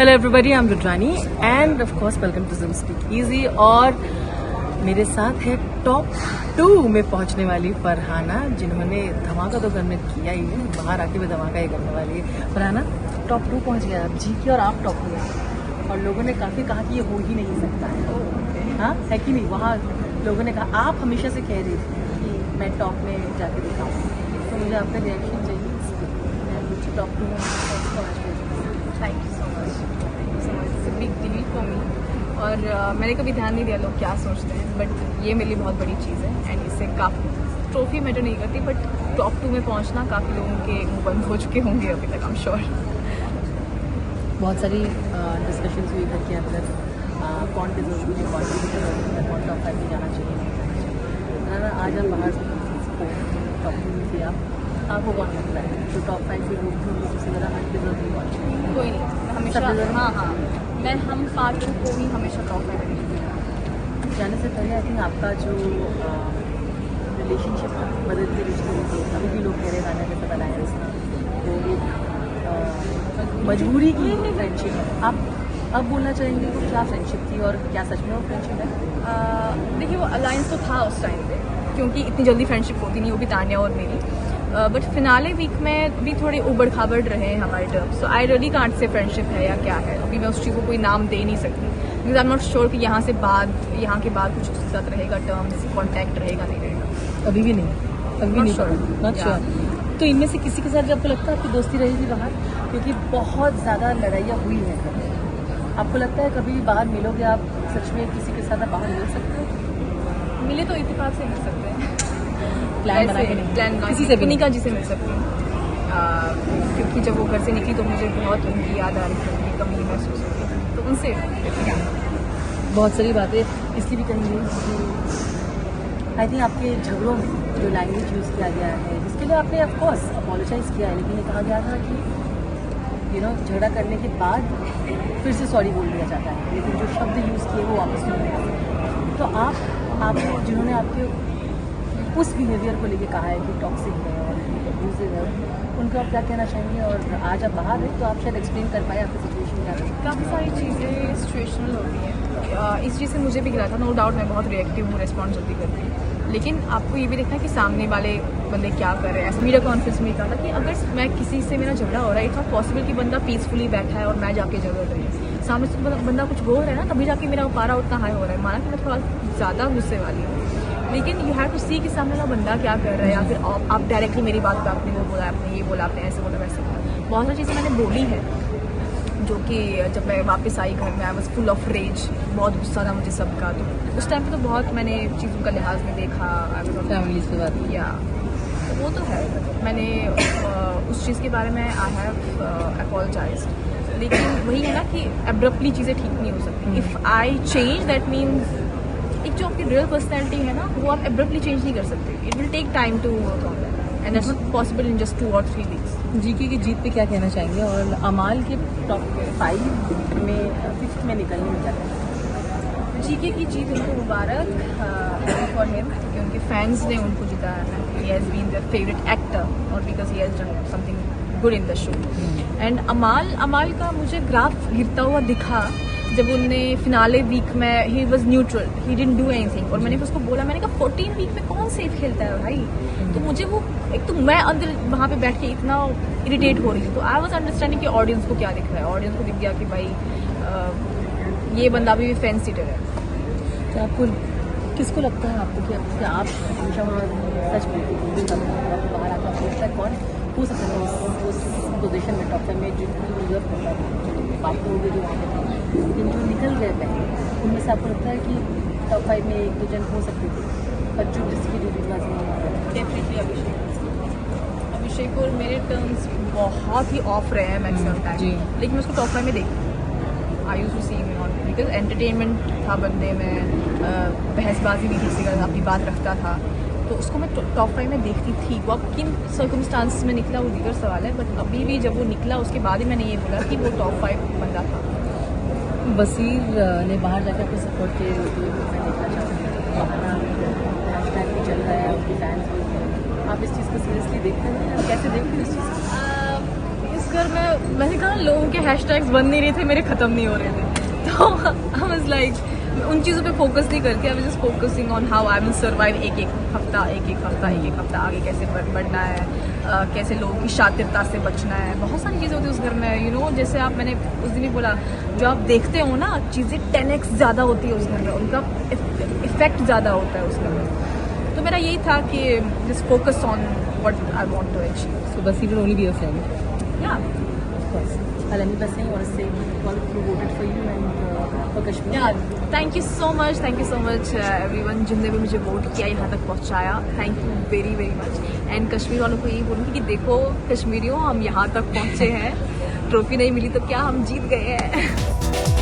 Hello everybody, I am Rudrani and of course welcome to Zoom speak easy. और मेरे साथ है टॉप 2 में पहुंचने वाली फरहाना, जिन्होंने धमाका तो करने किया ही है, बाहर आके भी धमाका ही करने वाली है। फरहाना टॉप 2 पहुंच गया आप जी की, और आप टॉप 2 है और लोगों ने काफ़ी कहा कि ये हो ही नहीं सकता है। हाँ है कि नहीं? वहाँ लोगों ने कहा, आप हमेशा से कह रही थी कि मैं टॉप में जाके दिखाऊँ, तो मुझे आपका रिएक्शन चाहिए मुझे टॉप 2 में पहुँच गई। Thank you so much, it's a big deal for me. और मैंने कभी ध्यान नहीं दिया लोग क्या सोचते हैं, बट ये मेरे लिए बहुत बड़ी चीज़ है एंड इससे काफ़ी ट्रॉफी मैटर नहीं करती, बट टॉप 2 में पहुंचना काफ़ी लोगों के मुँह बंद हो चुके होंगे अभी तक, आई एम श्योर। बहुत सारी डिस्कशंस हुई घर के अंदर, कौन डिजर्व है, कौन टॉप 5 में जाना चाहिए। आज हम बाहर टॉप 2 में थे, आपको कौन लगता है जो टॉप 5 के लोग थे सबसे ज़्यादा अनडिजर्व नहीं? कोई नहीं, मैं हमेशा हाँ मैं हम 5 को ही हमेशा टॉप में करेंगे। जाने से पहले आई थिंक आपका जो रिलेशनशिप था, बदलते रिश्ते थे, अभी भी लोग कह रहे गाने में पता लाया इसका वो एक मजबूरी की फ्रेंडशिप है। आप अब बोलना चाहेंगे वो क्या फ्रेंडशिप थी और क्या सच में वो फ्रेंडशिप है? देखिए, वो अलायंस तो था उस टाइम पे, क्योंकि इतनी जल्दी फ्रेंडशिप होती नहीं, वो भी तानिया और मेरी। बट फिनाले वीक में भी थोड़े उबड़ खाबड़ रहे हैं हमारे terms, so I really can't say friendship है या क्या है। अभी मैं उस चीज़ को कोई नाम दे नहीं सकती, because I am not sure कि यहाँ के बाद कुछ उसके साथ रहेगा, टर्म्स कॉन्टैक्ट रहेगा नहीं रहेगा। अभी भी नहीं, अभी भी नहीं पड़ा, नॉट श्योर। तो इनमें से किसी के साथ जब आपको लगता है आपकी दोस्ती रहेगी बाहर, क्योंकि बहुत ज़्यादा लड़ाइयाँ हुई हैं, आपको लगता है कभी बाहर मिलोगे आप सच में किसी के साथ आप बाहर मिल सकते हो? मिले तो इत्तेफाक से मिल सकते हैं, प्लान बना के नहीं, प्लान किसी से भी नहीं, जी से मिल सकती हूँ। क्योंकि जब वो घर से निकली तो मुझे बहुत उनकी याद आ रही थी, उनकी कमी महसूस होती थी, तो उनसे बहुत सारी बातें इसलिए भी कही गई कि आई थिंक आपके झगड़ों में जो लैंग्वेज यूज़ किया गया है, जिसके लिए आपने ऑफकोर्स अपोलोजाइज़ किया है, लेकिन ये कहा गया था कि झगड़ा करने के बाद फिर से सॉरी बोल दिया जाता है, लेकिन जो शब्द यूज़ किए वो वापस नहीं होते। तो आपको जिन्होंने आपके उस बिहेवियर को लेके कहा है कि टॉक्सिक है और अब्यूजिव है, उनको आप क्या कहना चाहेंगे? और आज आप बाहर हैं तो आप शायद एक्सप्लेन कर पाए आपकी सिचुएशन क्या है। काफ़ी सारी चीज़ें सिचुएशनल होती हैं, इस चीज़ से मुझे भी गिरा था, नो डाउट मैं बहुत रिएक्टिव हूँ, रिस्पॉन्स जल्दी करती हूँ, लेकिन आपको ये भी देखना है कि सामने वाले बंदे क्या कर रहे हैं। ऐसे मीडिया कॉन्फ्रेंस में कहा था कि अगर मैं किसी से मेरा झगड़ा हो रहा है, इट्स नॉट पॉसिबल कि बंदा पीसफुली बैठा है और मैं जाके झगड़ रही हूँ, सामने से बंदा कुछ बोल रहा है ना, तभी जाके मेरा पारा उतना हाई हो रहा है। माना कि मैं थोड़ा ज़्यादा गुस्से वाली हूँ, लेकिन यू हैव टू सी कि सामने वाला बंदा क्या कर रहा है, या फिर आप डायरेक्टली मेरी बात पे आपने वो बोला, आपने ये बोला, आपने ऐसे बोला, वैसे बोला। बहुत सारी चीज़ें मैंने बोली है जो कि जब मैं वापस आई घर में, I was full of rage, बहुत गुस्सा था मुझे सबका। तो उस टाइम पे तो बहुत मैंने चीज़ों का लिहाज में देखा, फैमिली से बात या तो वो तो है, मैंने उस चीज़ के बारे में आई हैव अपोलोजाइज, लेकिन वही है ना कि एब्रप्टली चीज़ें ठीक नहीं हो सकती। If I change that means एक जो आपकी रियल पर्सनैलिटी है ना, वो आप एब्रप्टली चेंज नहीं कर सकते, it will take time to work on that and that's not possible in just 2 or 3 weeks. GK की जीत पे क्या कहना चाहेंगे? और अमाल के टॉप 5 में 5th में निकलने में क्या कहना? जीके की जीत उनको मुबारक फॉर हिम, क्योंकि उनके फैंस ने उनको जिताया है। He has been their favourite actor और because he has done something good in the show. And Amaal का मुझे ग्राफ गिरता हुआ दिखा जब उनने फिनाले वीक में he was neutral, he didn't do anything, और मैंने उसको बोला, मैंने कहा 14 वीक में कौन सेफ खेलता है भाई? तो मुझे वो एक तो मैं अंदर वहाँ पे बैठ के इतना इरिटेट हो रही थी, तो आई वॉज अंडरस्टैंडिंग कि ऑडियंस को क्या दिख रहा है। ऑडियंस को दिख गया कि भाई ये बंदा भी फैन सीटर है। तो आपको किसको लगता है आपको कि आप हमेशा सच बोलते हैं बाहर आकर आपको लगता है कौन हो सकता है उस पोजीशन में टॉप 5 में जिनको डिजर्व करता है? बात तो होगी जो वहाँ पे थी, लेकिन जो निकल गए पहले उनमें से आपको लगता है कि टॉप 5 में 1-2 जन हो सकते थे, पर जो जिसकी ड्यूटीबाजी नहीं है? डेफिनेटली अभिषेक और मेरे टर्म्स बहुत ही ऑफ रहे हैं मैक्सिमम टाइम, लेकिन मैं उसको टॉप 5 में देखती। I used to see him on because entertainment था बंदे में, बहसबाजी भी किसी का अपनी बात रखता था, तो उसको मैं टॉप 5 में देखती थी। वो अब किन सर्कमस्टांसिस में निकला वो दीगर सवाल है, बट अभी भी जब वो निकला उसके बाद ही मैंने ये बोला कि वो टॉप 5 बंदा था। बसीर ने बाहर जाकर आपको सपोर्ट किए हुए मैं देखना चाहती हूँ, हैशटैग भी चल रहा है, उनके फैंस भी हैं, आप इस चीज़ को सीरियसली देखते हैं? कैसे देखते हैं इस चीज़ को? इस उस घर में मैंने कहा लोगों के हैशटैग्स बन नहीं रहे थे, मेरे ख़त्म नहीं हो रहे थे, तो आई वाज लाइक उन चीज़ों पे फोकस नहीं करके I was just focusing on how I will survive एक एक हफ्ता आगे कैसे बढ़ना है, कैसे लोगों की शातिरता से बचना है। बहुत सारी चीज़ें होती है उस घर में, यू नो, जैसे आप मैंने उस दिन ही बोला, जो आप देखते हो ना चीज़ें 10x ज़्यादा होती है उस घर में, उनका इफेक्ट ज़्यादा होता है उस घर में। तो मेरा यही था कि just focus on what I want to achieve. So Basi will only be a friend. या Of course. Alani bas saying want to say all who voted for you and for Kashmir. Thank you so much everyone जिनने भी मुझे vote किया, यहाँ तक पहुँचाया, thank you very very much. And Kashmir वालों को यही बोलूँगी कि देखो कश्मीरियों, हम यहाँ तक पहुँचे हैं, ट्रॉफी नहीं मिली तो क्या हम जीत गए हैं।